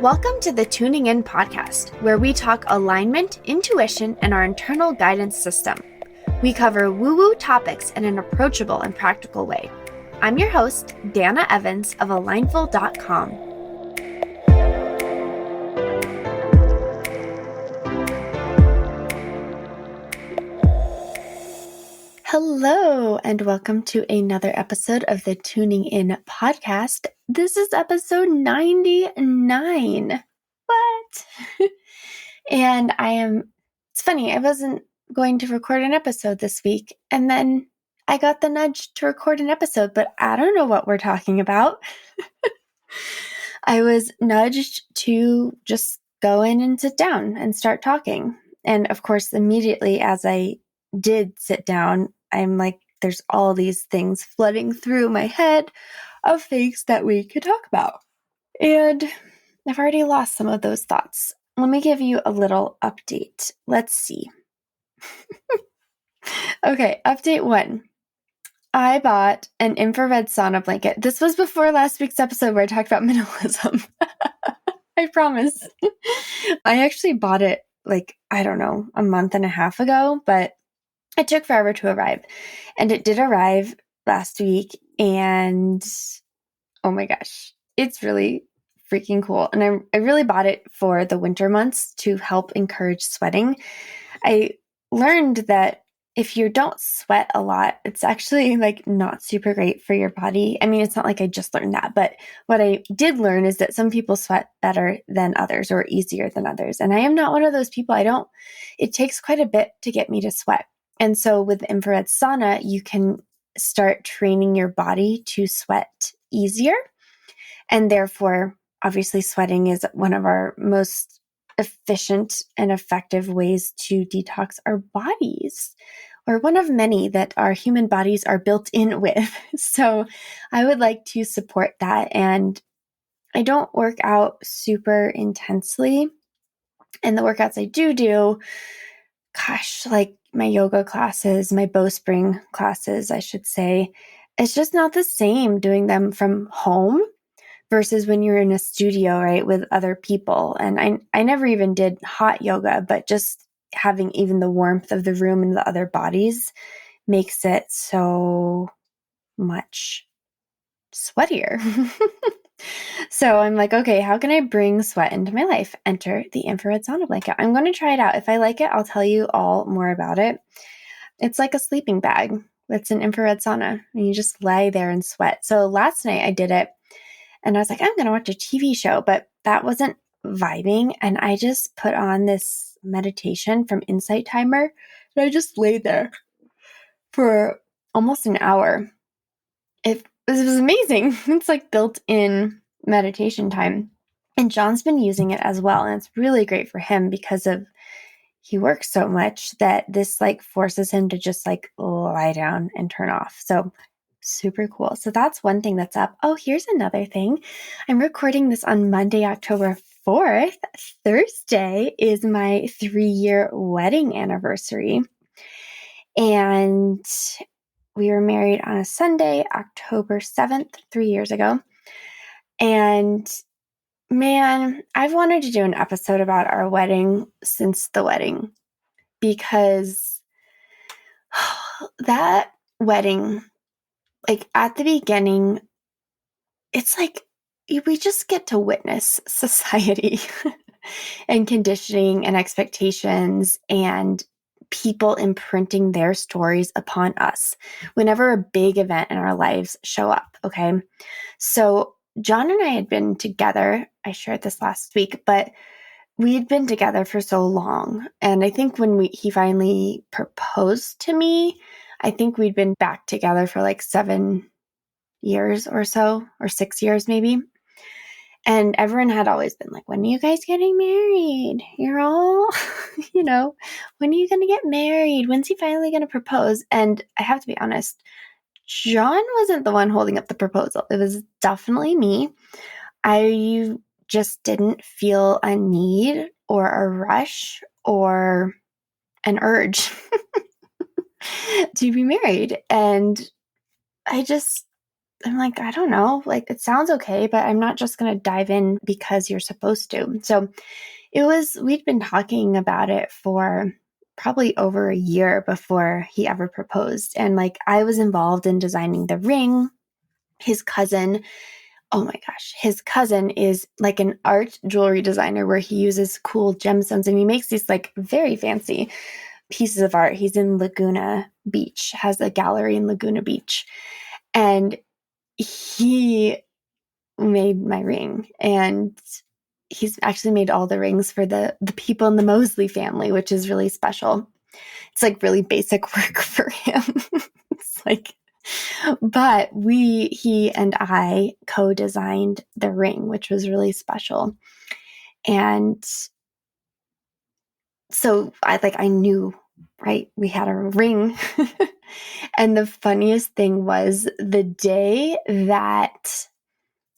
Welcome to the Tuning In podcast, where we talk alignment, intuition, and our internal guidance system. We cover woo-woo topics in an approachable and practical way. I'm your host, Dana Evans of Alignful.com. Hello, and welcome to another episode of the Tuning In podcast. This is episode 99. What? And it's funny, I wasn't going to record an episode this week, and then I got the nudge to record an episode, but I don't know what we're talking about. I was nudged to just go in and sit down and start talking. And of course, immediately as I did sit down, I'm like, there's all these things flooding through my head of things that we could talk about. And I've already lost some of those thoughts. Let me give you a little update. Let's see. Okay, update 1. I bought an infrared sauna blanket. This was before last week's episode where I talked about minimalism. I promise. I actually bought it a month and a half ago, but it took forever to arrive. And it did arrive last week, and oh my gosh, it's really freaking cool. And I really bought it for the winter months to help encourage sweating. I learned that if you don't sweat a lot, it's actually not super great for your body. I mean, it's not like I just learned that, but what I did learn is that some people sweat better than others or easier than others. And I am not one of those people. It takes quite a bit to get me to sweat. And so with the infrared sauna, you can start training your body to sweat easier. And therefore, obviously, sweating is one of our most efficient and effective ways to detox our bodies, or one of many that our human bodies are built in with. So I would like to support that. And I don't work out super intensely. And the workouts I do, like my yoga classes, my bowspring classes, I should say, it's just not the same doing them from home versus when you're in a studio, right, with other people. And I never even did hot yoga, but just having even the warmth of the room and the other bodies makes it so much sweatier. So I'm like, okay, how can I bring sweat into my life? Enter the infrared sauna blanket. I'm going to try it out. If I like it, I'll tell you all more about it. It's like a sleeping bag. It's an infrared sauna, and you just lie there and sweat. So last night I did it, and I was like, I'm going to watch a TV show, but that wasn't vibing. And I just put on this meditation from Insight Timer, and I just laid there for almost an hour. It was amazing. It's like built-in meditation time. And John's been using it as well. And it's really great for him because he works so much that this forces him to just lie down and turn off. So super cool. So that's one thing that's up. Oh, here's another thing. I'm recording this on Monday, October 4th. Thursday is my 3-year wedding anniversary. And we were married on a Sunday, October 7th, 3 years ago. And man, I've wanted to do an episode about our wedding since the wedding, because that wedding, at the beginning, it's we just get to witness society and conditioning and expectations and people imprinting their stories upon us whenever a big event in our lives show up. Okay. So John and I had been together. I shared this last week, but we had been together for so long. And I think when he finally proposed to me, I think we'd been back together for 7 years or so, or 6 years maybe. And everyone had always been like, when are you guys getting married? You're all, when are you going to get married? When's he finally going to propose? And I have to be honest, John wasn't the one holding up the proposal. It was definitely me. I just didn't feel a need or a rush or an urge to be married. And I just I'm like, I don't know. Like, it sounds okay, but I'm not just going to dive in because you're supposed to. So we'd been talking about it for probably over a year before he ever proposed. And like, I was involved in designing the ring. His cousin, oh my gosh, his cousin is like an art jewelry designer where he uses cool gemstones and he makes these like very fancy pieces of art. He's in Laguna Beach, has a gallery in Laguna Beach. And he made my ring, and he's actually made all the rings for the people in the Mosley family, which is really special. It's like really basic work for him. It's like, but he and I co-designed the ring, which was really special. And so I knew, right? We had a ring. And the funniest thing was the day that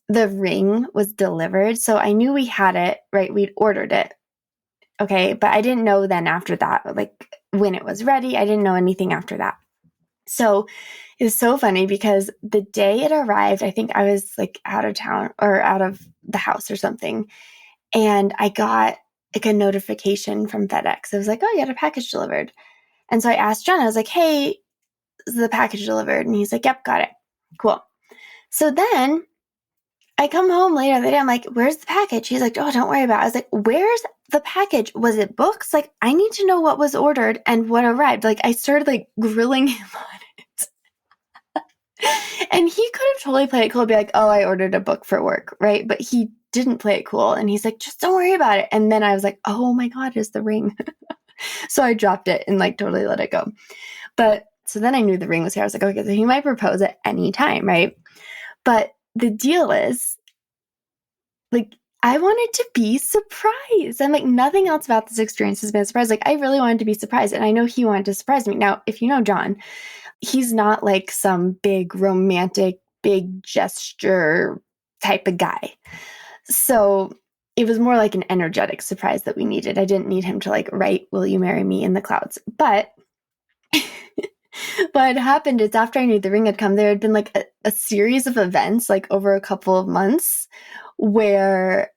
the ring was delivered. So I knew we had it, right? We'd ordered it. Okay. But I didn't know then after that, like when it was ready, I didn't know anything after that. So it was so funny because the day it arrived, I think I was like out of town or out of the house or something. And I got like a notification from FedEx. It was like, oh, you got a package delivered. And so I asked John, I was like, hey, is the package delivered? And he's like, yep, got it. Cool. So then I come home later that day. I'm like, where's the package? He's like, oh, don't worry about it. I was like, where's the package? Was it books? Like, I need to know what was ordered and what arrived. Like, I started like grilling him on it. And he could have totally played it cool, be like, oh, I ordered a book for work, right? But he didn't play it cool. And he's like, just don't worry about it. And then I was like, oh my God, it's the ring. So I dropped it and like totally let it go. But so then I knew the ring was here. I was like, okay, so he might propose at any time, right? But the deal is, like, I wanted to be surprised. I'm like, nothing else about this experience has been a surprise. Like, I really wanted to be surprised. And I know he wanted to surprise me. Now, if you know John, he's not like some big romantic, big gesture type of guy. So it was more like an energetic surprise that we needed. I didn't need him to like write, will you marry me in the clouds? But what had happened is after I knew the ring had come, there had been like a series of events like over a couple of months where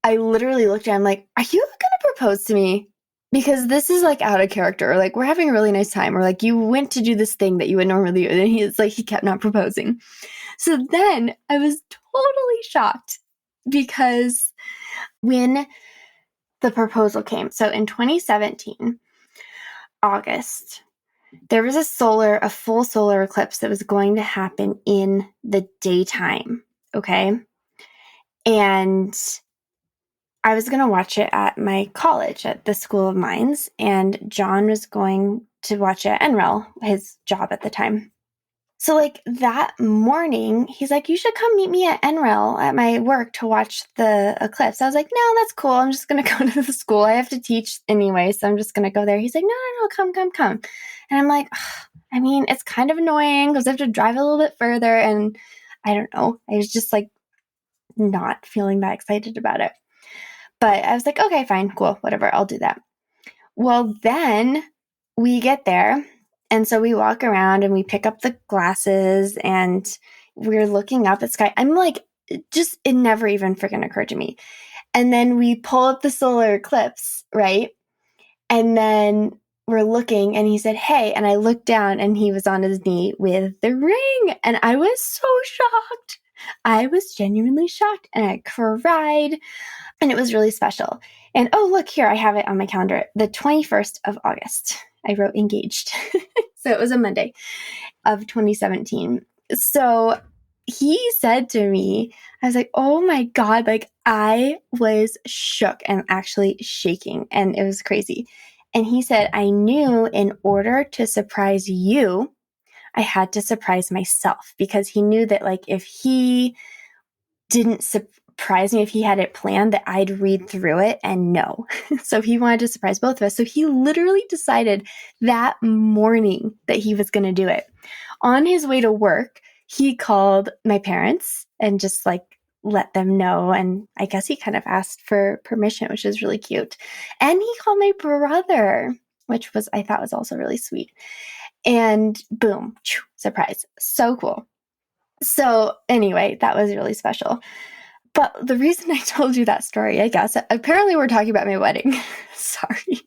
I literally looked at him like, are you going to propose to me? Because this is like out of character. Or like, we're having a really nice time. Or like, you went to do this thing that you would normally do. And he's like, he kept not proposing. So then I was totally shocked because when the proposal came, so in 2017, August, there was a full solar eclipse that was going to happen in the daytime. Okay. And I was going to watch it at my college, at the School of Mines, and John was going to watch it at NREL, his job at the time. So like that morning, he's like, you should come meet me at NREL at my work to watch the eclipse. I was like, no, that's cool. I'm just going to go to the school. I have to teach anyway, so I'm just going to go there. He's like, no, come. And I'm like, I mean, it's kind of annoying because I have to drive a little bit further. And I don't know. I was just like not feeling that excited about it. But I was like, okay, fine, cool, whatever, I'll do that. Well, then we get there. And so we walk around and we pick up the glasses and we're looking up at sky. I'm like, it never even freaking occurred to me. And then we pull up the solar eclipse, right? And then we're looking and he said, hey, and I looked down and he was on his knee with the ring. And I was so shocked. I was genuinely shocked and I cried. And it was really special. And oh, look here, I have it on my calendar. The 21st of August, I wrote engaged. So it was a Monday of 2017. So he said to me, I was like, oh my God, like I was shook and actually shaking. And it was crazy. And he said, I knew in order to surprise you, I had to surprise myself because he knew that like if he didn't surprise me, if he had it planned, that I'd read through it and know. So he wanted to surprise both of us. So he literally decided that morning that he was going to do it. On his way to work, he called my parents and just like let them know. And I guess he kind of asked for permission, which is really cute. And he called my brother, which I thought was also really sweet. And boom, surprise. So cool. So anyway, that was really special. But the reason I told you that story, I guess, apparently we're talking about my wedding. Sorry.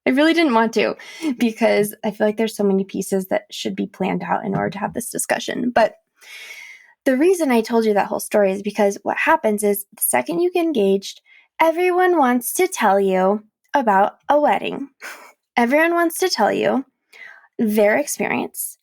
I really didn't want to, because I feel like there's so many pieces that should be planned out in order to have this discussion. But the reason I told you that whole story is because what happens is the second you get engaged, everyone wants to tell you about a wedding. Everyone wants to tell you their experience.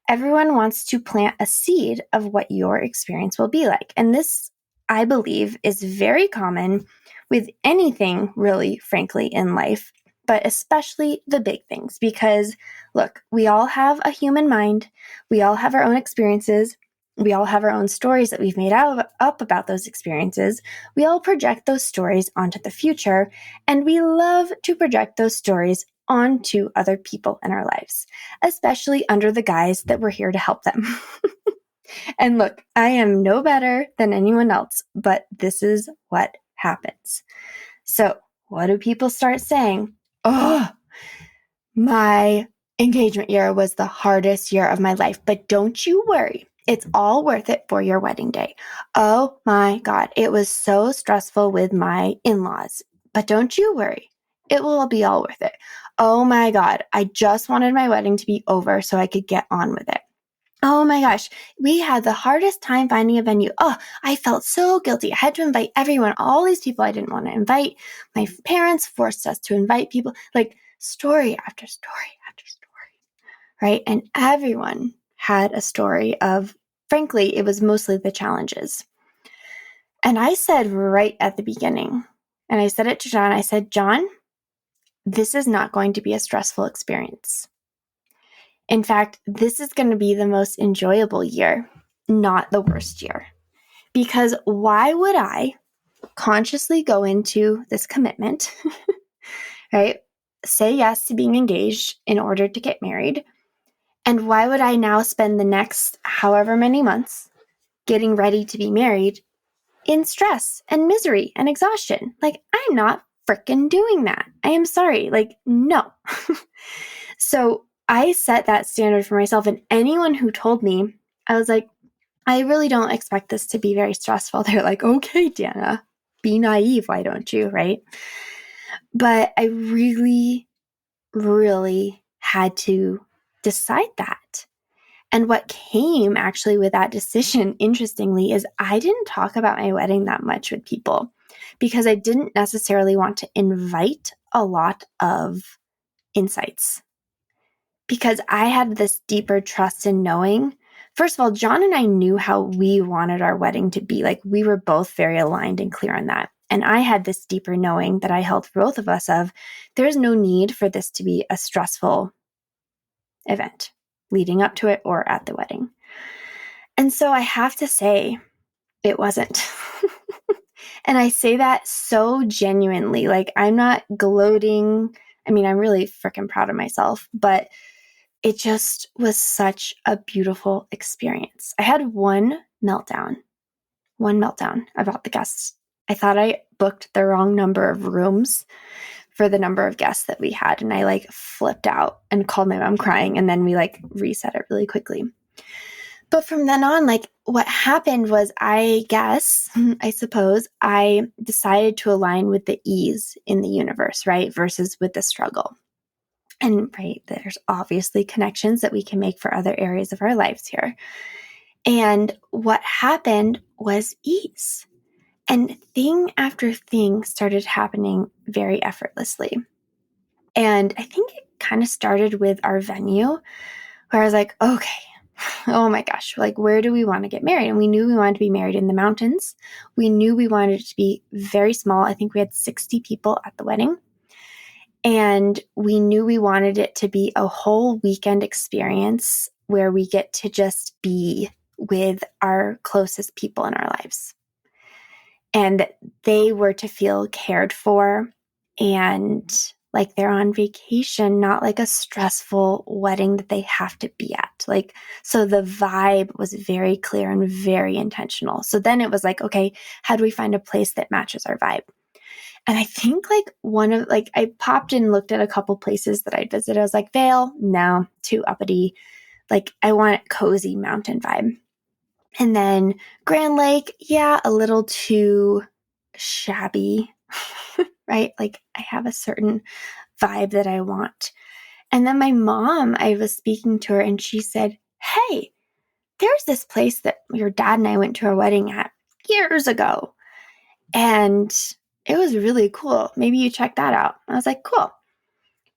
Everyone wants to plant a seed of what your experience will be like. And this, I believe, is very common with anything, really, frankly, in life, but especially the big things. Because, look, we all have a human mind. We all have our own experiences. We all have our own stories that we've made up about those experiences. We all project those stories onto the future, and we love to project those stories onto other people in our lives, especially under the guise that we're here to help them. And look, I am no better than anyone else, but this is what happens. So, what do people start saying? Oh, my engagement year was the hardest year of my life, but don't you worry. It's all worth it for your wedding day. Oh my God, it was so stressful with my in-laws, but don't you worry. It will be all worth it. Oh my God, I just wanted my wedding to be over so I could get on with it. Oh my gosh, we had the hardest time finding a venue. Oh, I felt so guilty. I had to invite everyone, all these people I didn't want to invite. My parents forced us to invite people, like story after story after story, right? And everyone had a story of, frankly, it was mostly the challenges. And I said right at the beginning, and I said it to John, I said, John, this is not going to be a stressful experience. In fact, this is going to be the most enjoyable year, not the worst year. Because why would I consciously go into this commitment, right? Say yes to being engaged in order to get married. And why would I now spend the next however many months getting ready to be married in stress and misery and exhaustion? Like, I'm not freaking doing that. I am sorry. Like, no. So I set that standard for myself, and anyone who told me, I was like, I really don't expect this to be very stressful. They're like, okay, Dana, be naive. Why don't you? Right. But I really, really had to decide that. And what came actually with that decision, interestingly, is I didn't talk about my wedding that much with people because I didn't necessarily want to invite a lot of insights. Because I had this deeper trust in knowing, first of all, John and I knew how we wanted our wedding to be. Like, we were both very aligned and clear on that. And I had this deeper knowing that I held for both of us of, there's no need for this to be a stressful event leading up to it or at the wedding. And so I have to say, it wasn't. And I say that so genuinely. Like, I'm not gloating. I mean, I'm really freaking proud of myself, but it just was such a beautiful experience. I had one meltdown about the guests. I thought I booked the wrong number of rooms for the number of guests that we had. And I like flipped out and called my mom crying. And then we like reset it really quickly. But from then on, like what happened was, I guess, I suppose, I decided to align with the ease in the universe, right? Versus with the struggle. And right, there's obviously connections that we can make for other areas of our lives here. And what happened was ease. And thing after thing started happening very effortlessly. And I think it kind of started with our venue, where I was like, okay, oh my gosh, like, where do we want to get married? And we knew we wanted to be married in the mountains. We knew we wanted it to be very small. I think we had 60 people at the wedding. And we knew we wanted it to be a whole weekend experience where we get to just be with our closest people in our lives. And they were to feel cared for and like they're on vacation, not like a stressful wedding that they have to be at. Like, so the vibe was very clear and very intentional. So then it was like, okay, how do we find a place that matches our vibe? And I think I popped and looked at a couple places that I visited. I was like, Vail, no, too uppity. Like, I want cozy mountain vibe. And then Grand Lake, yeah, a little too shabby, right? Like I have a certain vibe that I want. And then my mom, I was speaking to her and she said, hey, there's this place that your dad and I went to a wedding at years ago. And it was really cool. Maybe you check that out. I was like, cool.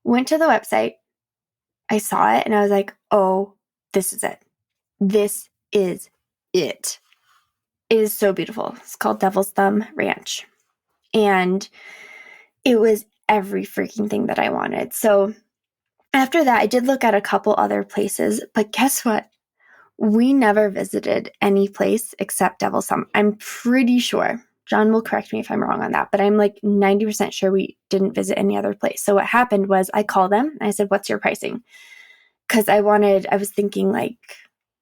Went to the website. I saw it and I was like, oh, this is it. This is it. It is so beautiful. It's called Devil's Thumb Ranch. And it was every freaking thing that I wanted. So after that, I did look at a couple other places, but guess what? We never visited any place except Devil's Thumb. I'm pretty sure. John will correct me if I'm wrong on that, but I'm like 90% sure we didn't visit any other place. So what happened was I called them and I said, what's your pricing? Because I was thinking like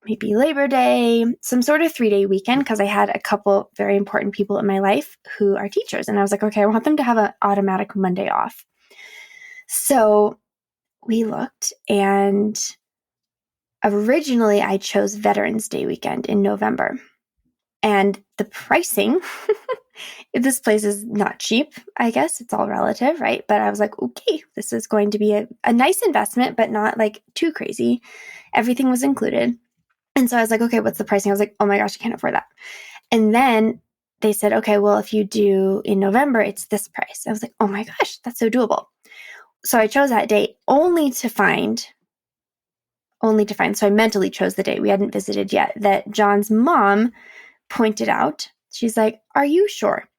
maybe Labor Day, some sort of 3-day weekend, because I had a couple very important people in my life who are teachers. And I was like, okay, I want them to have an automatic Monday off. So we looked, and originally I chose Veterans Day weekend in November. And the pricing, this place is not cheap, I guess. It's all relative, right? But I was like, okay, this is going to be a nice investment, but not like too crazy. Everything was included. And so I was like, okay, what's the pricing? I was like, oh my gosh, I can't afford that. And then they said, okay, well, if you do in November, it's this price. I was like, oh my gosh, that's so doable. So I chose that date only to find, so I mentally chose the date. We hadn't visited yet, that John's mom pointed out. She's like, are you sure?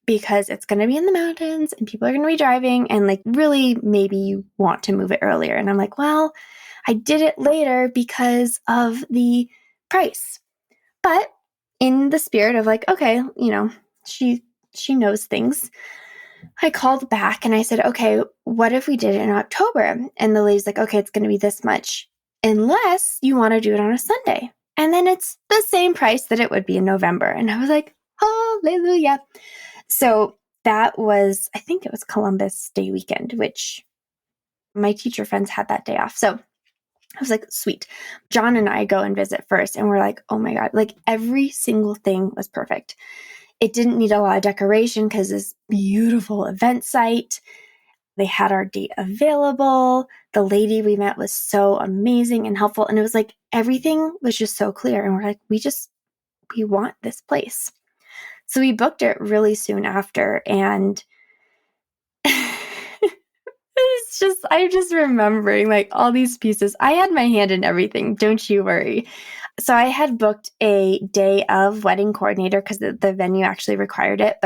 Because it's going to be in the mountains and people are going to be driving, and like really maybe you want to move it earlier. And I'm like, well, I did it later because of the price. But in the spirit of like, okay, she knows things. I called back and I said, okay, what if we did it in October? And the lady's like, okay, it's going to be this much, unless you want to do it on a Sunday. And then it's the same price that it would be in November. And I was like, hallelujah. So that was, I think it was Columbus Day weekend, which my teacher friends had that day off. So I was like, sweet. John and I go and visit first. And we're like, oh my God, like every single thing was perfect. It didn't need a lot of decoration because this beautiful event site. They had our date available. The lady we met was so amazing and helpful. And it was like, everything was just so clear. And we're like, we want this place. So we booked it really soon after. And I'm just remembering like all these pieces. I had my hand in everything. Don't you worry. So I had booked a day of wedding coordinator because the venue actually required it.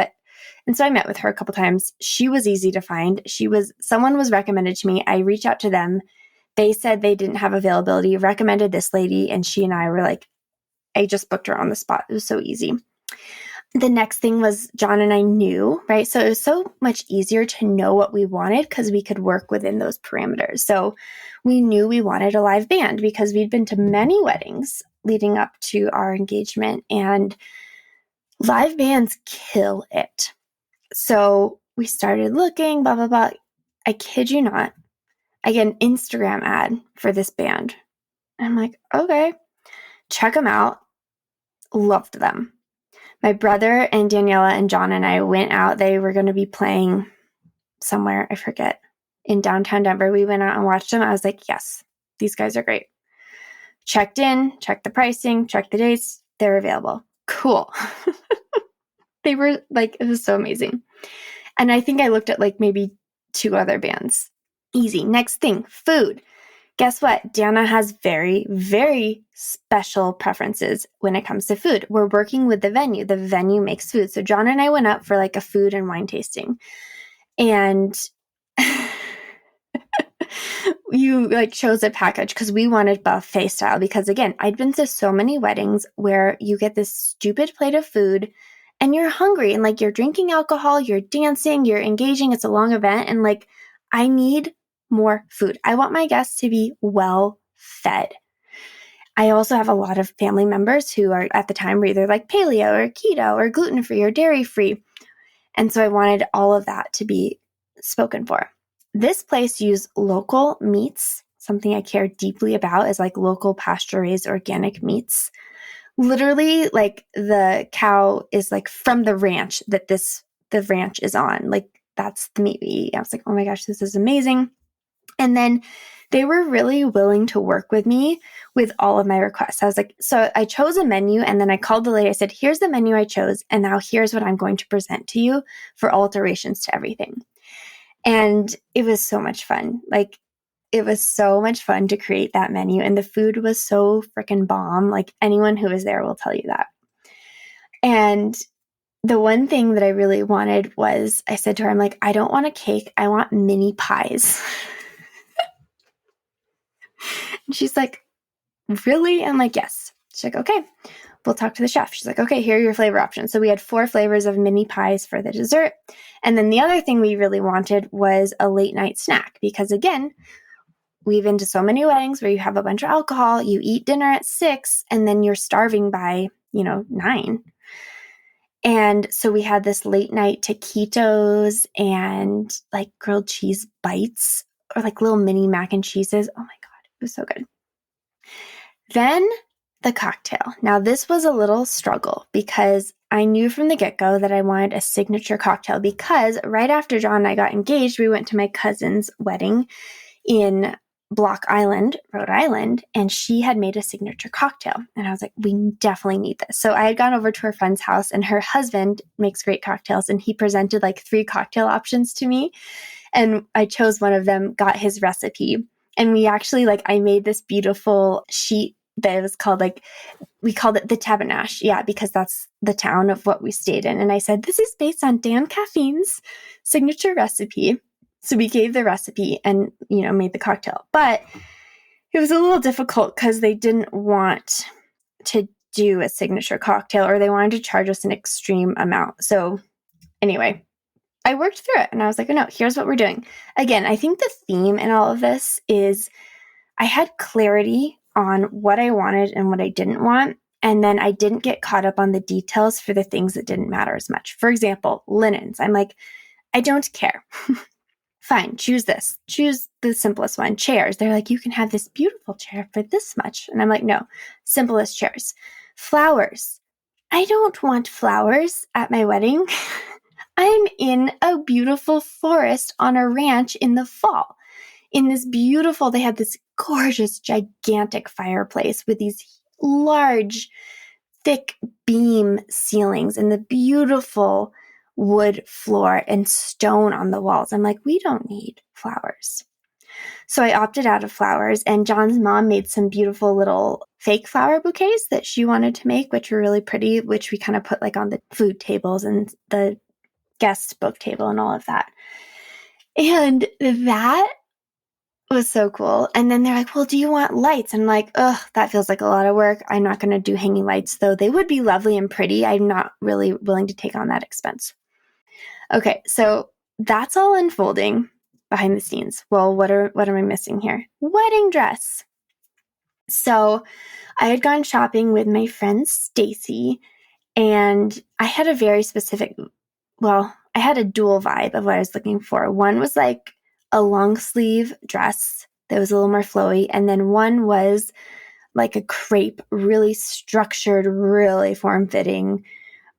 And so I met with her a couple times. She was easy to find. Someone was recommended to me. I reached out to them. They said they didn't have availability, recommended this lady. And she and I were like, I just booked her on the spot. It was so easy. The next thing was John and I knew, right? So it was so much easier to know what we wanted because we could work within those parameters. So we knew we wanted a live band because we'd been to many weddings leading up to our engagement, and live bands kill it. So we started looking, blah, blah, blah. I kid you not. I get an Instagram ad for this band. I'm like, okay, check them out. Loved them. My brother and Daniela and John and I went out. They were going to be playing somewhere, I forget, in downtown Denver. We went out and watched them. I was like, yes, these guys are great. Checked in, checked the pricing, checked the dates. They're available. Cool. They were like, it was so amazing. And I think I looked at like maybe 2 other bands. Easy. Next thing, food. Guess what? Dana has very, very special preferences when it comes to food. We're working with the venue. The venue makes food. So John and I went up for like a food and wine tasting. And you like chose a package because we wanted buffet style. Because again, I'd been to so many weddings where you get this stupid plate of food and you're hungry and like you're drinking alcohol, you're dancing, you're engaging. It's a long event. And like, I need more food. I want my guests to be well fed. I also have a lot of family members who are at the time were either like paleo or keto or gluten-free or dairy-free. And so I wanted all of that to be spoken for. This place used local meats. Something I care deeply about is like local pasture-raised organic meats. literally like the cow is like from the ranch that the ranch is on. Like that's the meat we eat. I was like, oh my gosh, this is amazing. And then they were really willing to work with me with all of my requests. I was like, so I chose a menu and then I called the lady. I said, here's the menu I chose. And now here's what I'm going to present to you for alterations to everything. And it was so much fun. Like it was so much fun to create that menu. And the food was so freaking bomb. Like anyone who was there will tell you that. And the one thing that I really wanted was I said to her, I'm like, I don't want a cake. I want mini pies. And she's like, really? I'm like, yes. She's like, okay, we'll talk to the chef. She's like, okay, here are your flavor options. So we had 4 flavors of mini pies for the dessert. And then the other thing we really wanted was a late night snack because again, we've been to so many weddings where you have a bunch of alcohol, you eat dinner at 6 and then you're starving by, 9. And so we had this late night taquitos and like grilled cheese bites or like little mini mac and cheeses. Oh my God, it was so good. Then the cocktail. Now this was a little struggle because I knew from the get-go that I wanted a signature cocktail because right after John and I got engaged, we went to my cousin's wedding in Block Island, Rhode Island, and she had made a signature cocktail. And I was like, we definitely need this. So I had gone over to her friend's house and her husband makes great cocktails and he presented like 3 cocktail options to me. And I chose one of them, got his recipe. And we actually I made this beautiful sheet that was called we called it the Tabanash. Yeah, because that's the town of what we stayed in. And I said, this is based on Dan Caffeine's signature recipe. So we gave the recipe and, made the cocktail. But it was a little difficult because they didn't want to do a signature cocktail or they wanted to charge us an extreme amount. So anyway, I worked through it and I was like, oh no, here's what we're doing. Again, I think the theme in all of this is I had clarity on what I wanted and what I didn't want. And then I didn't get caught up on the details for the things that didn't matter as much. For example, linens. I'm like, I don't care. Fine, choose this. Choose the simplest one. Chairs. They're like, you can have this beautiful chair for this much. And I'm like, no, simplest chairs. Flowers. I don't want flowers at my wedding. I'm in a beautiful forest on a ranch in the fall. In this beautiful, they had this gorgeous, gigantic fireplace with these large, thick beam ceilings and the beautiful wood floor and stone on the walls. I'm like, we don't need flowers. So I opted out of flowers and John's mom made some beautiful little fake flower bouquets that she wanted to make, which were really pretty, which we kind of put on the food tables and the guest book table and all of that. And that was so cool. And then they're like, well, do you want lights? And I'm like, ugh, that feels like a lot of work. I'm not going to do hanging lights, though they would be lovely and pretty. I'm not really willing to take on that expense. Okay, so that's all unfolding behind the scenes. Well, what am I missing here? Wedding dress. So I had gone shopping with my friend Stacy, and I had a very specific, I had a dual vibe of what I was looking for. One was like a long sleeve dress that was a little more flowy, and then one was like a crepe, really structured, really form-fitting,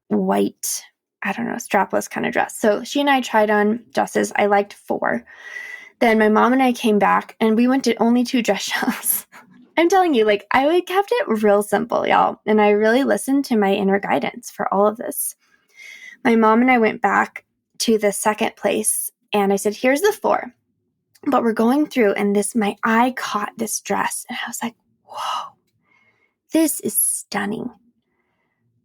white, strapless kind of dress. So she and I tried on dresses. I liked 4. Then my mom and I came back and we went to only 2 dress shops. I'm telling you, I kept it real simple, y'all. And I really listened to my inner guidance for all of this. My mom and I went back to the second place and I said, here's the 4. But we're going through and my eye caught this dress. And I was like, whoa, this is stunning.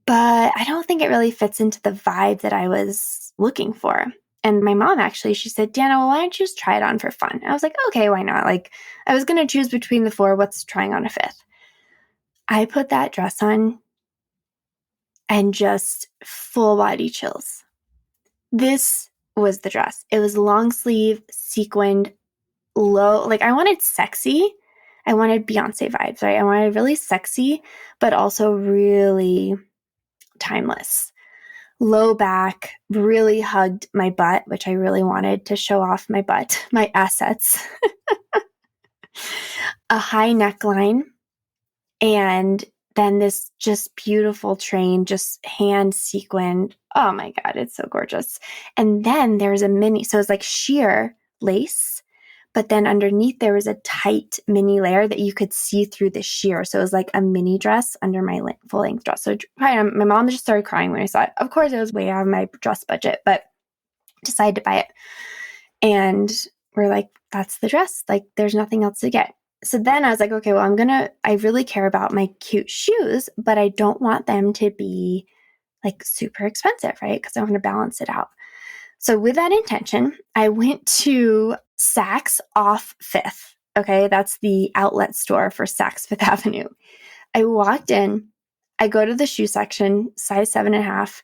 But I don't think it really fits into the vibe that I was looking for. And my mom actually, she said, Dana, well, why don't you just try it on for fun? I was like, okay, why not? I was going to choose between the 4. What's trying on a 5th? I put that dress on and just full body chills. This was the dress. It was long sleeve, sequined, low. I wanted sexy. I wanted Beyonce vibes, right? I wanted really sexy, but also really timeless. Low back, really hugged my butt, which I really wanted to show off my butt, my assets. A high neckline and then this just beautiful train, just hand sequined. Oh my God, it's so gorgeous. And then there's a mini, so it's like sheer lace, but then underneath there was a tight mini layer that you could see through the sheer. So it was like a mini dress under my full length dress. So my mom just started crying when I saw it. Of course, it was way out of my dress budget, but decided to buy it. And we're like, that's the dress. Like, there's nothing else to get. So then I was like, okay, well, I really care about my cute shoes, but I don't want them to be like super expensive, right? Because I want to balance it out. So with that intention, I went to Saks off Fifth. Okay, that's the outlet store for Saks Fifth Avenue. I walked in, I go to the shoe section, size 7.5.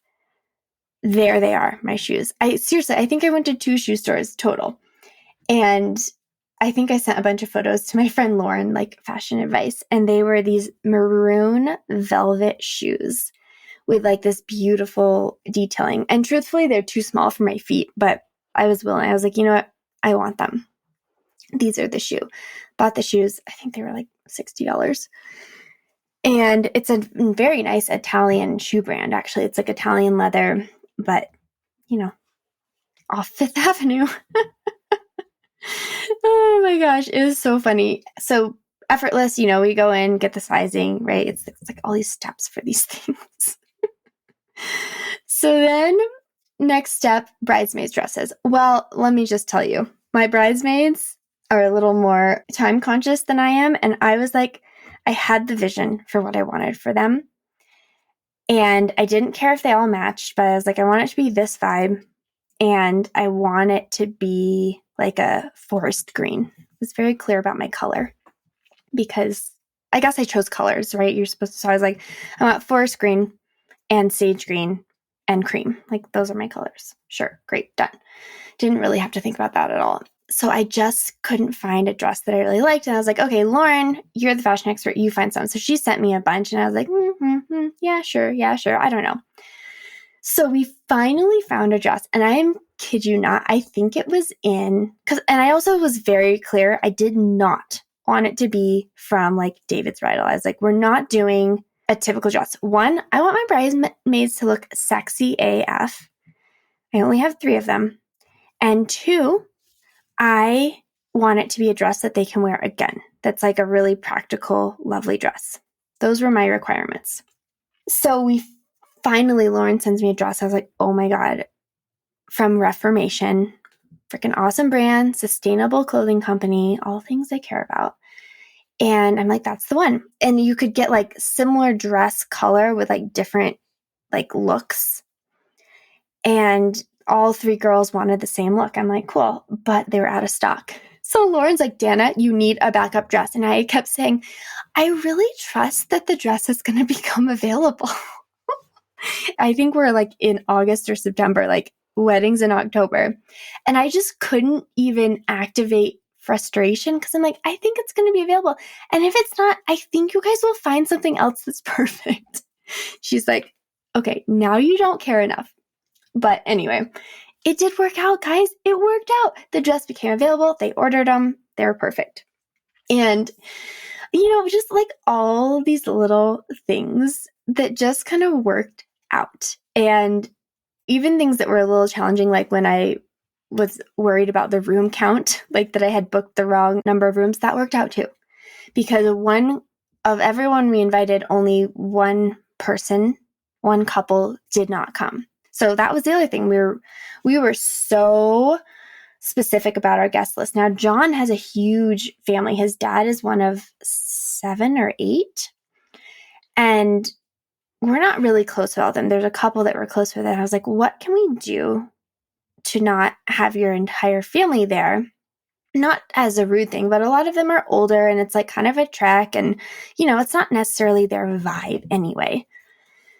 There they are, my shoes. I think I went to 2 shoe stores total. And I think I sent a bunch of photos to my friend Lauren, like fashion advice. And they were these maroon velvet shoes with like this beautiful detailing. And truthfully, they're too small for my feet, but I was willing. I was like, you know what? I want them. These are the shoe. Bought the shoes. I think they were like $60. And it's a very nice Italian shoe brand, actually. It's like Italian leather, but, you know, off Fifth Avenue. Oh my gosh, it was so funny. So effortless, we go in, get the sizing, right? It's like all these steps for these things. So then next step, bridesmaids dresses. Well, let me just tell you, my bridesmaids are a little more time conscious than I am. And I was like, I had the vision for what I wanted for them. And I didn't care if they all matched, but I was like, I want it to be this vibe. And I want it to be like a forest green. I was very clear about my color because I guess I chose colors, right? You're supposed to, so I was like, I want forest green and sage green and cream. Like, those are my colors. Sure, great, done. Didn't really have to think about that at all. So I just couldn't find a dress that I really liked. And I was like, okay, Lauren, you're the fashion expert. You find some. So she sent me a bunch and I was like, yeah, sure. I don't know. So we finally found a dress, and I kid you not, I think it was and I also was very clear, I did not want it to be from like David's Bridal. I was like, we're not doing a typical dress. One, I want my bridesmaids to look sexy AF. I only have 3 of them. And 2, I want it to be a dress that they can wear again. That's like a really practical, lovely dress. Those were my requirements. So finally, Lauren sends me a dress. I was like, oh my God, from Reformation, freaking awesome brand, sustainable clothing company, all things I care about. And I'm like, that's the one. And you could get like similar dress color with like different like looks. And all 3 girls wanted the same look. I'm like, cool, but they were out of stock. So Lauren's like, Dana, you need a backup dress. And I kept saying, I really trust that the dress is going to become available. I think we're like in August or September, like weddings in October. And I just couldn't even activate frustration because I'm like, I think it's going to be available. And if it's not, I think you guys will find something else that's perfect. She's like, okay, now you don't care enough. But anyway, it did work out, guys. It worked out. The dress became available. They ordered them. They were perfect. And, just like all these little things that just kind of worked out. And even things that were a little challenging, like when I was worried about the room count, like that I had booked the wrong number of rooms, that worked out too. Because of everyone we invited, only one couple did not come. So that was the other thing. We were so specific about our guest list. Now, John has a huge family. His dad is one of 7 or 8. And we're not really close with all of them. There's a couple that we're close with. And I was like, what can we do to not have your entire family there? Not as a rude thing, but a lot of them are older and it's like kind of a trek. And, it's not necessarily their vibe anyway.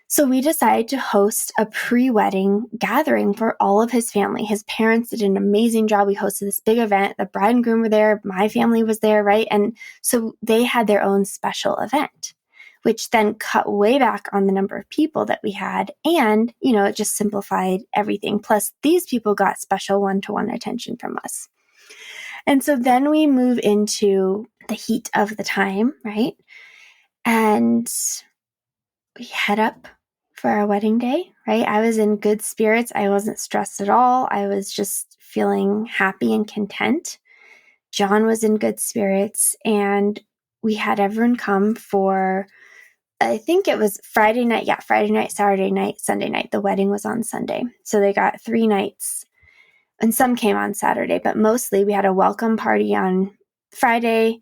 So we decided to host a pre-wedding gathering for all of his family. His parents did an amazing job. We hosted this big event. The bride and groom were there. My family was there, right? And so they had their own special event, which then cut way back on the number of people that we had. And, it just simplified everything. Plus, these people got special one-to-one attention from us. And so then we move into the heat of the time, right? And we head up for our wedding day, right? I was in good spirits. I wasn't stressed at all. I was just feeling happy and content. John was in good spirits, and we had everyone come for, I think it was Friday night. Yeah, Friday night, Saturday night, Sunday night. The wedding was on Sunday. So they got 3 nights, and some came on Saturday, but mostly we had a welcome party on Friday,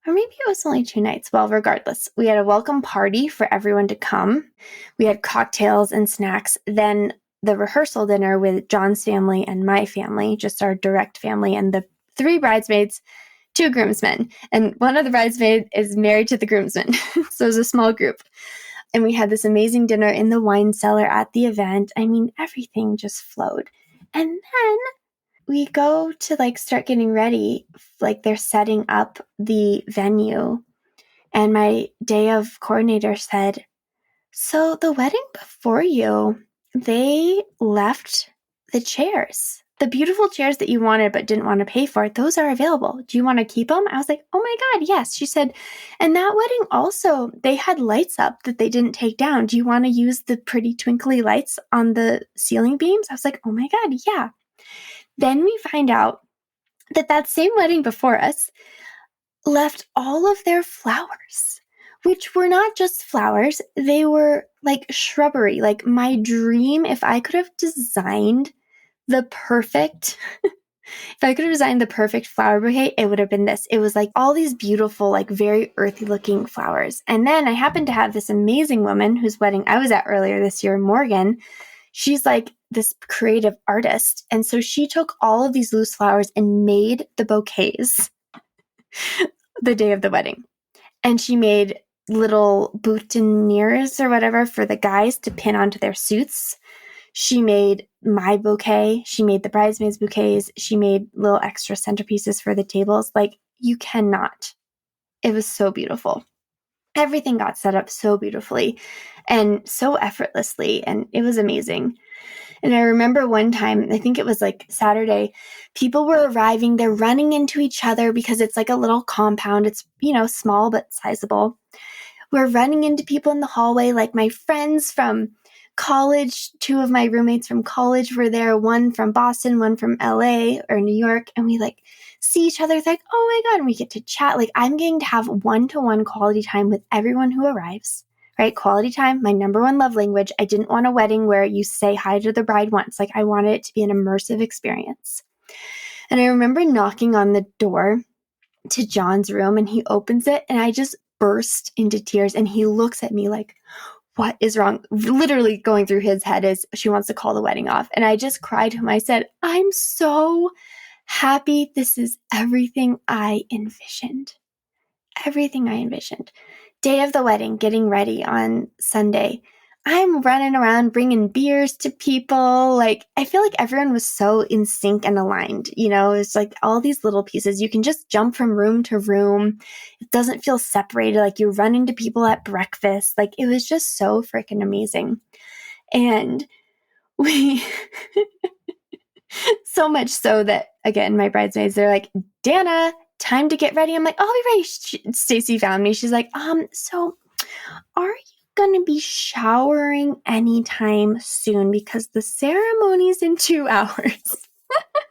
or maybe it was only 2 nights. Well, regardless, we had a welcome party for everyone to come. We had cocktails and snacks. Then the rehearsal dinner with John's family and my family, just our direct family, and the 3 bridesmaids, 2 groomsmen. And one of the bridesmaids is married to the groomsmen. So it was a small group. And we had this amazing dinner in the wine cellar at the event. I mean, everything just flowed. And then we go to like start getting ready, like they're setting up the venue. And my day of coordinator said, so the wedding before you, they left the chairs, the beautiful chairs that you wanted but didn't want to pay for. Those are available. Do you want to keep them? I was like, oh my God, yes. She said, and that wedding also, they had lights up that they didn't take down. Do you want to use the pretty twinkly lights on the ceiling beams? I was like, oh my God, yeah. Then we find out that that same wedding before us left all of their flowers, which were not just flowers. They were like shrubbery. Like my dream, if I could have designed the perfect, flower bouquet, it would have been this. It was like all these beautiful, like very earthy looking flowers. And then I happened to have this amazing woman whose wedding I was at earlier this year, Morgan. She's like this creative artist. And so she took all of these loose flowers and made the bouquets the day of the wedding. And she made little boutonnieres or whatever for the guys to pin onto their suits. She made my bouquet. She made the bridesmaids' bouquets. She made little extra centerpieces for the tables. Like, you cannot. It was so beautiful. Everything got set up so beautifully and so effortlessly, and it was amazing. And I remember one time, I think it was like Saturday, people were arriving. They're running into each other because it's like a little compound. It's, small but sizable. We're running into people in the hallway, like my friends from college. 2 of my roommates from college were there, one from Boston, one from LA or New York. And we like see each other. It's like, oh my God. And we get to chat. Like, I'm getting to have one-to-one quality time with everyone who arrives, right? Quality time, my number 1 love language. I didn't want a wedding where you say hi to the bride once. Like, I wanted it to be an immersive experience. And I remember knocking on the door to John's room, and he opens it, and I just burst into tears. And he looks at me like, what is wrong? Literally going through his head is she wants to call the wedding off. And I just cried to him. I said, I'm so happy. This is everything I envisioned. Everything I envisioned. Day of the wedding, getting ready on Sunday. I'm running around bringing beers to people. Like, I feel like everyone was so in sync and aligned. It's like all these little pieces. You can just jump from room to room. It doesn't feel separated. Like, you run into people at breakfast. Like, it was just so freaking amazing. And we, so much so that, again, my bridesmaids, they're like, Dana, time to get ready. I'm like, I'll be ready. Stacy found me. She's like, so are you going to be showering anytime soon? Because the ceremony's in 2 hours.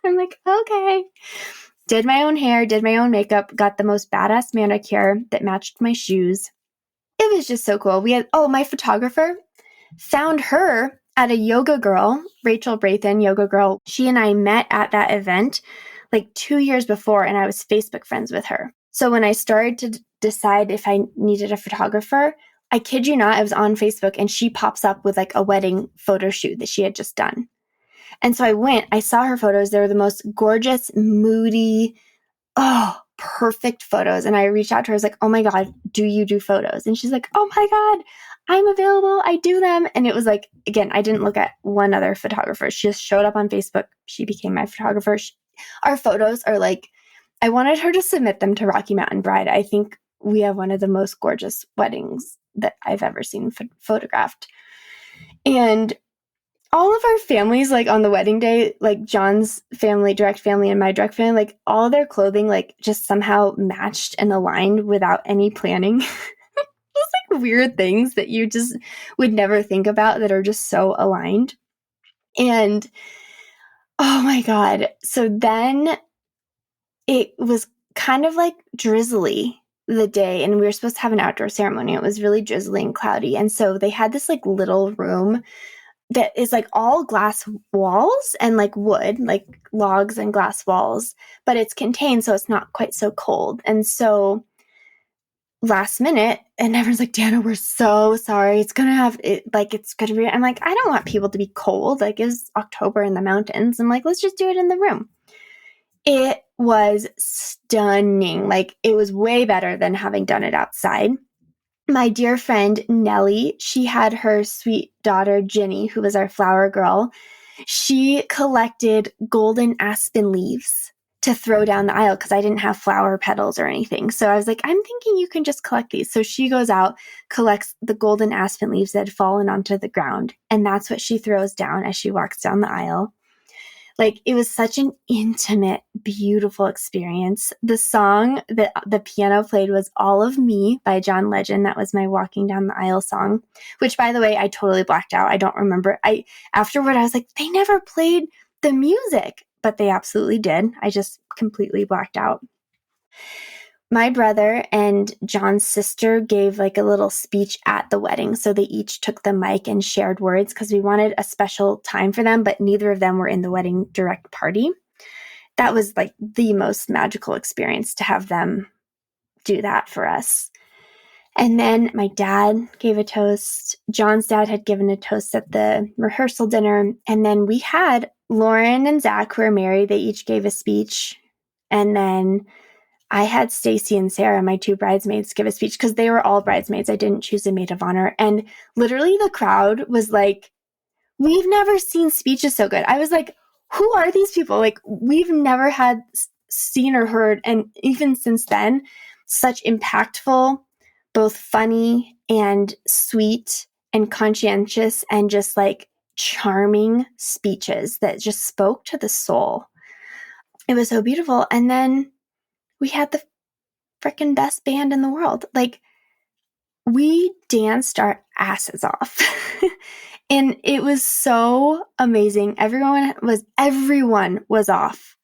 I'm like, okay. Did my own hair, did my own makeup, got the most badass manicure that matched my shoes. It was just so cool. We had, my photographer, found her at a Yoga Girl, Rachel Braithen, Yoga Girl. She and I met at that event like 2 years before, and I was Facebook friends with her. So when I started to decide if I needed a photographer, I kid you not, I was on Facebook and she pops up with like a wedding photo shoot that she had just done. And so I saw her photos. They were the most gorgeous, moody, perfect photos. And I reached out to her. I was like, oh my God, do you do photos? And she's like, oh my God, I'm available. I do them. And it was like, again, I didn't look at one other photographer. She just showed up on Facebook. She became my photographer. Our photos are like, I wanted her to submit them to Rocky Mountain Bride. I think we have one of the most gorgeous weddings that I've ever seen photographed. And all of our families, like on the wedding day, like John's family, direct family, and my direct family, like all their clothing, like just somehow matched and aligned without any planning. It was like weird things that you just would never think about that are just so aligned. And oh my God. So then it was kind of like drizzly the day, and we were supposed to have an outdoor ceremony. It was really drizzly and cloudy. And so they had this like little room that is like all glass walls and like wood, like logs and glass walls, but it's contained so it's not quite so cold. And so last minute, and everyone's like, Dana, we're so sorry. It's going to have it, like, it's going to be, I'm like, I don't want people to be cold. Like, it's October in the mountains. I'm like, let's just do it in the room. It was stunning. Like, it was way better than having done it outside. My dear friend Nellie, she had her sweet daughter Ginny, who was our flower girl. She collected golden aspen leaves to throw down the aisle because I didn't have flower petals or anything. So I was like, I'm thinking you can just collect these. So she goes out, collects the golden aspen leaves that had fallen onto the ground, and that's what she throws down as she walks down the aisle. Like, it was such an intimate, beautiful experience. The song that the piano played was All of Me by John Legend. That was my walking down the aisle song, which, by the way, I totally blacked out. I don't remember. Afterward, I was like, they never played the music, but they absolutely did. I just completely blacked out. My brother and John's sister gave like a little speech at the wedding. So they each took the mic and shared words because we wanted a special time for them, but neither of them were in the wedding direct party. That was like the most magical experience to have them do that for us. And then my dad gave a toast. John's dad had given a toast at the rehearsal dinner. And then we had Lauren and Zach, who are married. They each gave a speech. And then I had Stacy and Sarah, my two bridesmaids, give a speech because they were all bridesmaids. I didn't choose a maid of honor. And literally the crowd was like, we've never seen speeches so good. I was like, who are these people? Like, we've never had seen or heard. And even since then, such impactful, both funny and sweet and conscientious and just like charming speeches that just spoke to the soul. It was so beautiful. And then we had the freaking best band in the world. Like, we danced our asses off. And it was so amazing. Everyone was off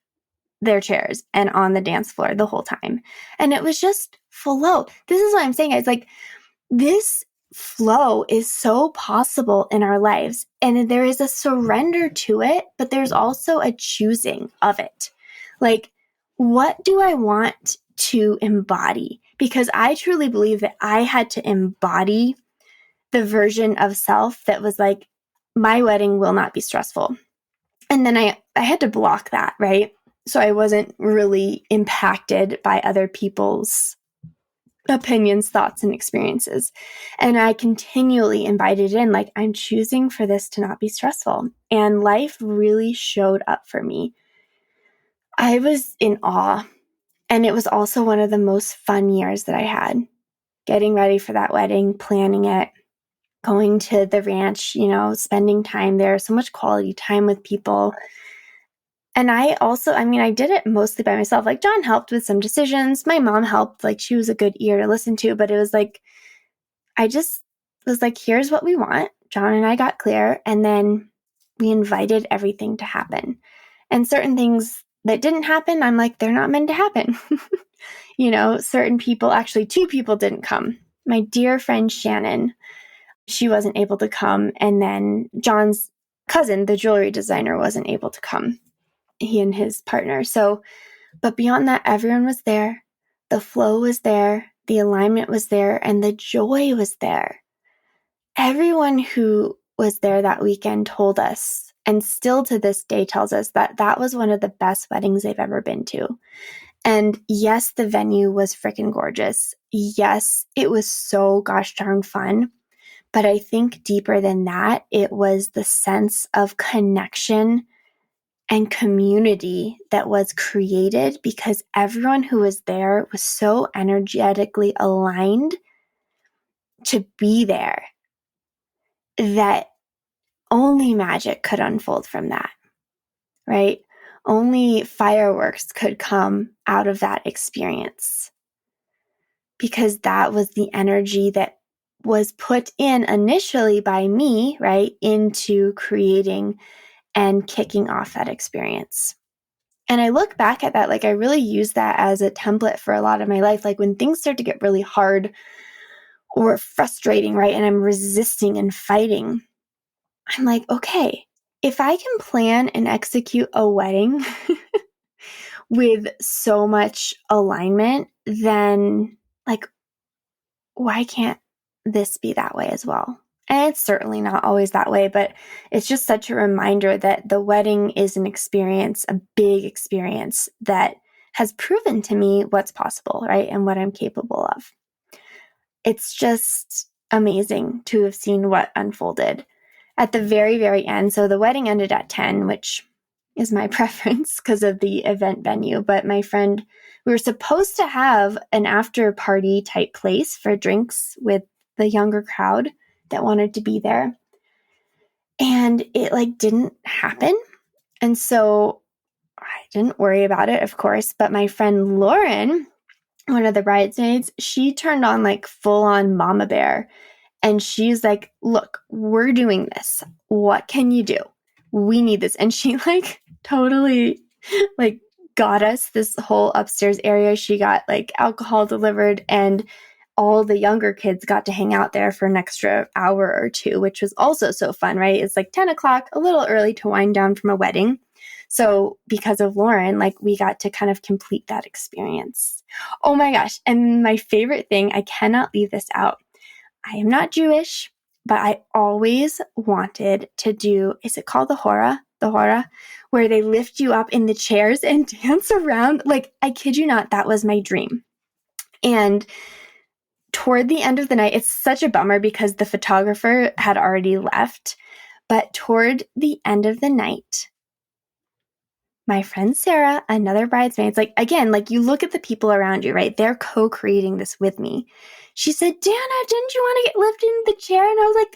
their chairs and on the dance floor the whole time. And it was just flow. This is what I'm saying, guys. Like, this flow is so possible in our lives. And there is a surrender to it, but there's also a choosing of it. Like, what do I want to embody? Because I truly believe that I had to embody the version of self that was like, my wedding will not be stressful. And then I had to block that, right? So I wasn't really impacted by other people's opinions, thoughts, and experiences. And I continually invited in, like, I'm choosing for this to not be stressful. And life really showed up for me. I was in awe. And it was also one of the most fun years that I had. Getting ready for that wedding, planning it, going to the ranch, spending time there, so much quality time with people. And I did it mostly by myself. Like, John helped with some decisions. My mom helped. Like, she was a good ear to listen to, but it was like, I just was like, here's what we want. John and I got clear, and then we invited everything to happen. And certain things that didn't happen, I'm like, they're not meant to happen. Certain people, actually 2 people didn't come. My dear friend Shannon, she wasn't able to come. And then John's cousin, the jewelry designer, wasn't able to come. He and his partner. So, but beyond that, everyone was there. The flow was there. The alignment was there. And the joy was there. Everyone who was there that weekend told us, and still to this day tells us, that that was one of the best weddings they've ever been to. And yes, the venue was freaking gorgeous. Yes, it was so gosh darn fun. But I think deeper than that, it was the sense of connection and community that was created because everyone who was there was so energetically aligned to be there that only magic could unfold from that, right? Only fireworks could come out of that experience because that was the energy that was put in initially by me, right, into creating and kicking off that experience. And I look back at that, like I really use that as a template for a lot of my life. Like when things start to get really hard or frustrating, right, and I'm resisting and fighting, I'm like, okay, if I can plan and execute a wedding with so much alignment, then like, why can't this be that way as well? And it's certainly not always that way, but it's just such a reminder that the wedding is an experience, a big experience that has proven to me what's possible, right? And what I'm capable of. It's just amazing to have seen what unfolded at the very, very end. So the wedding ended at 10, which is my preference because of the event venue. But my friend, we were supposed to have an after party type place for drinks with the younger crowd that wanted to be there. And it like didn't happen. And so I didn't worry about it, of course. But my friend Lauren, one of the bridesmaids, she turned on like full on mama bear. And she's like, look, we're doing this. What can you do? We need this. And she like totally like got us this whole upstairs area. She got like alcohol delivered, and all the younger kids got to hang out there for an extra hour or two, which was also so fun, right? It's like 10 o'clock, a little early to wind down from a wedding. So because of Lauren, like we got to kind of complete that experience. Oh my gosh. And my favorite thing, I cannot leave this out. I am not Jewish, but I always wanted to do, is it called the hora? The hora, where they lift you up in the chairs and dance around. Like, I kid you not, that was my dream. And toward the end of the night, it's such a bummer because the photographer had already left. But toward the end of the night, my friend Sarah, another bridesmaid, like, again, like you look at the people around you, right? They're co-creating this with me. She said, Dana, didn't you want to get lifted in the chair? And I was like,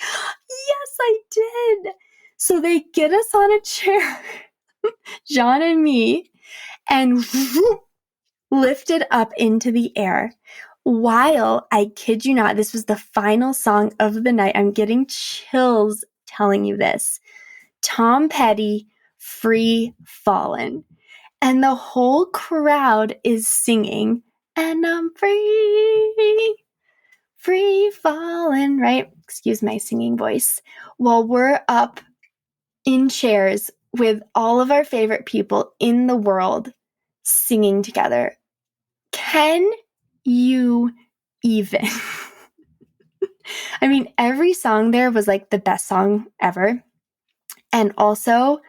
yes, I did. So they get us on a chair, John and me, and lifted up into the air. While, I kid you not, this was the final song of the night. I'm getting chills telling you this. Tom Petty, Free Fallin'. And the whole crowd is singing, and I'm free falling, right? Excuse my singing voice. While we're up in chairs with all of our favorite people in the world singing together. Can you even? I mean, every song there was like the best song ever. And also,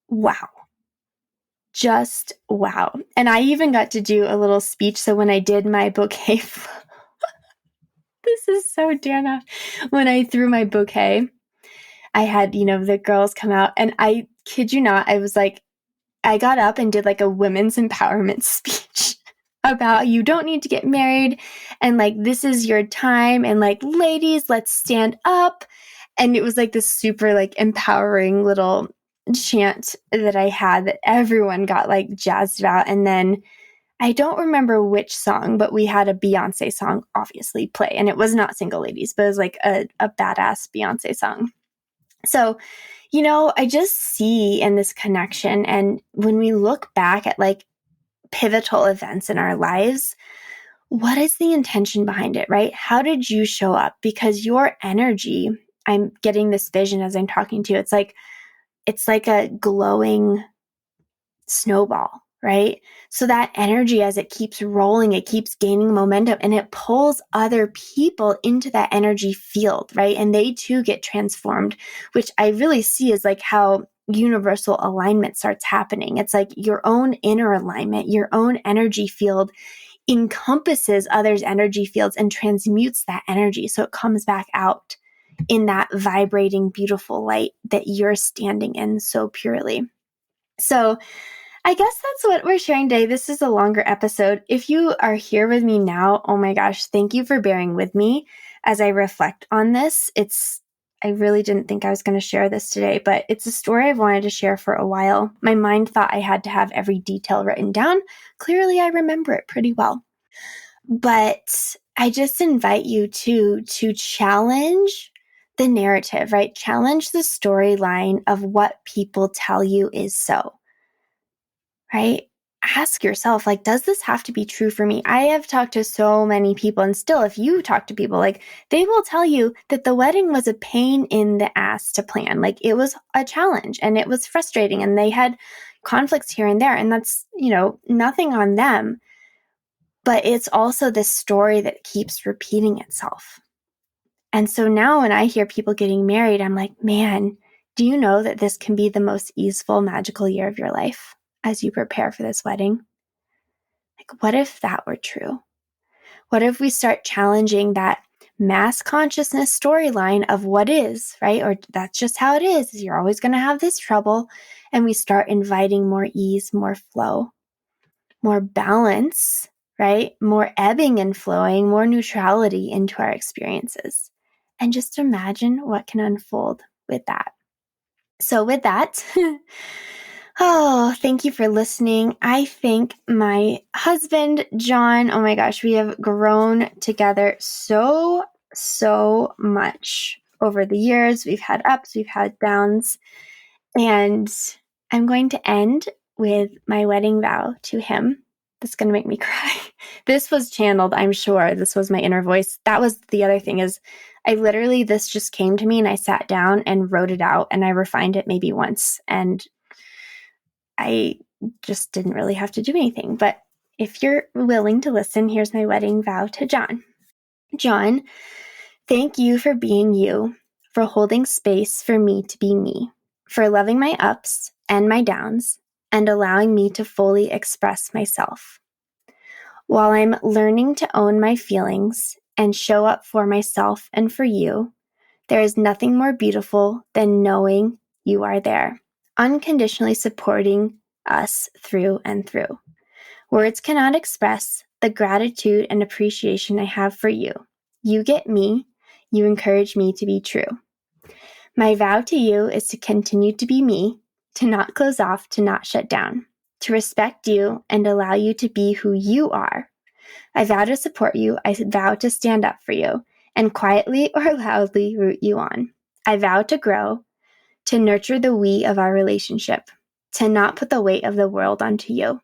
wow. Just wow. And I even got to do a little speech. So when I did my bouquet, this is so Dana. When I threw my bouquet, I had, the girls come out, and I kid you not, I was like, I got up and did like a women's empowerment speech about you don't need to get married, and like, this is your time, and like, ladies, let's stand up. And it was like this super like empowering little chant that I had that everyone got like jazzed about. And then I don't remember which song, but we had a Beyonce song obviously play, and it was not Single Ladies, but it was like a badass Beyonce song. So, I just see in this connection, and when we look back at like pivotal events in our lives, what is the intention behind it, right? How did you show up? Because your energy, I'm getting this vision as I'm talking to you, it's like a glowing snowball, right? So that energy, as it keeps rolling, it keeps gaining momentum, and it pulls other people into that energy field, right? And they too get transformed, which I really see is like how universal alignment starts happening. It's like your own inner alignment, your own energy field encompasses others' energy fields and transmutes that energy. So it comes back out in that vibrating, beautiful light that you're standing in so purely. So I guess that's what we're sharing today. This is a longer episode. If you are here with me now, oh my gosh, thank you for bearing with me as I reflect on this. I really didn't think I was going to share this today, but it's a story I've wanted to share for a while. My mind thought I had to have every detail written down. Clearly, I remember it pretty well. But I just invite you to challenge the narrative, right? Challenge the storyline of what people tell you is so, right? Ask yourself, like, does this have to be true for me? I have talked to so many people, and still, if you talk to people, like, they will tell you that the wedding was a pain in the ass to plan. Like, it was a challenge and it was frustrating and they had conflicts here and there. And that's, nothing on them. But it's also this story that keeps repeating itself. And so now when I hear people getting married, I'm like, man, do you know that this can be the most easeful, magical year of your life as you prepare for this wedding? Like, what if that were true? What if we start challenging that mass consciousness storyline of what is, right? Or that's just how it is. You're always going to have this trouble. And we start inviting more ease, more flow, more balance, right? More ebbing and flowing, more neutrality into our experiences. And just imagine what can unfold with that. So with that, thank you for listening. I think my husband, John, oh my gosh, we have grown together so much over the years. We've had ups, we've had downs, and I'm going to end with my wedding vow to him. That's going to make me cry. This was channeled, I'm sure. This was my inner voice. That was the other thing is this just came to me and I sat down and wrote it out and I refined it maybe once. And I just didn't really have to do anything. But if you're willing to listen, here's my wedding vow to John. John, thank you for being you, for holding space for me to be me, for loving my ups and my downs, and allowing me to fully express myself. While I'm learning to own my feelings and show up for myself and for you, there is nothing more beautiful than knowing you are there, unconditionally supporting us through and through. Words cannot express the gratitude and appreciation I have for you. You get me. You encourage me to be true. My vow to you is to continue to be me, to not close off, to not shut down, to respect you and allow you to be who you are. I vow to support you. I vow to stand up for you and quietly or loudly root you on. I vow to grow, to nurture the we of our relationship, to not put the weight of the world onto you.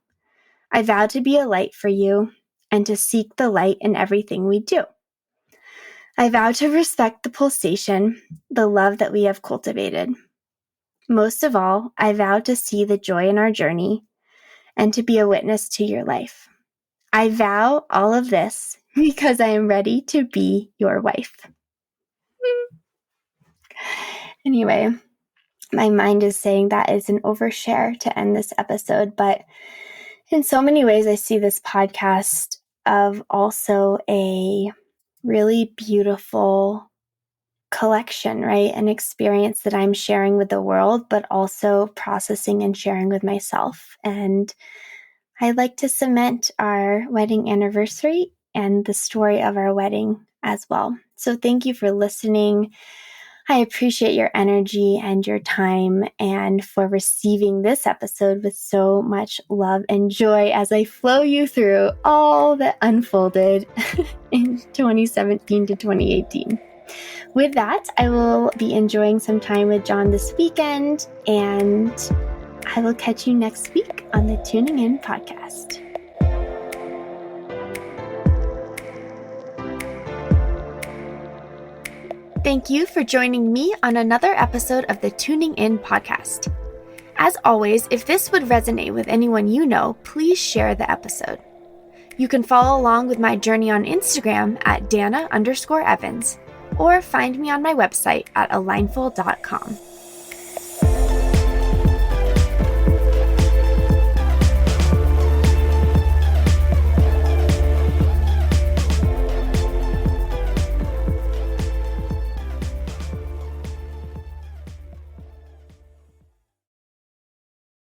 I vow to be a light for you and to seek the light in everything we do. I vow to respect the pulsation, the love that we have cultivated. Most of all, I vow to see the joy in our journey and to be a witness to your life. I vow all of this because I am ready to be your wife. Anyway, my mind is saying that is an overshare to end this episode, but in so many ways, I see this podcast of also a really beautiful collection, right? An experience that I'm sharing with the world, but also processing and sharing with myself. And I'd like to cement our wedding anniversary and the story of our wedding as well. So thank you for listening. I appreciate your energy and your time and for receiving this episode with so much love and joy as I flow you through all that unfolded in 2017 to 2018. With that, I will be enjoying some time with John this weekend, and I will catch you next week on the Tuning In podcast. Thank you for joining me on another episode of the Tuning In podcast. As always, if this would resonate with anyone you know, please share the episode. You can follow along with my journey on Instagram at Dana_Evans, or find me on my website at alignful.com.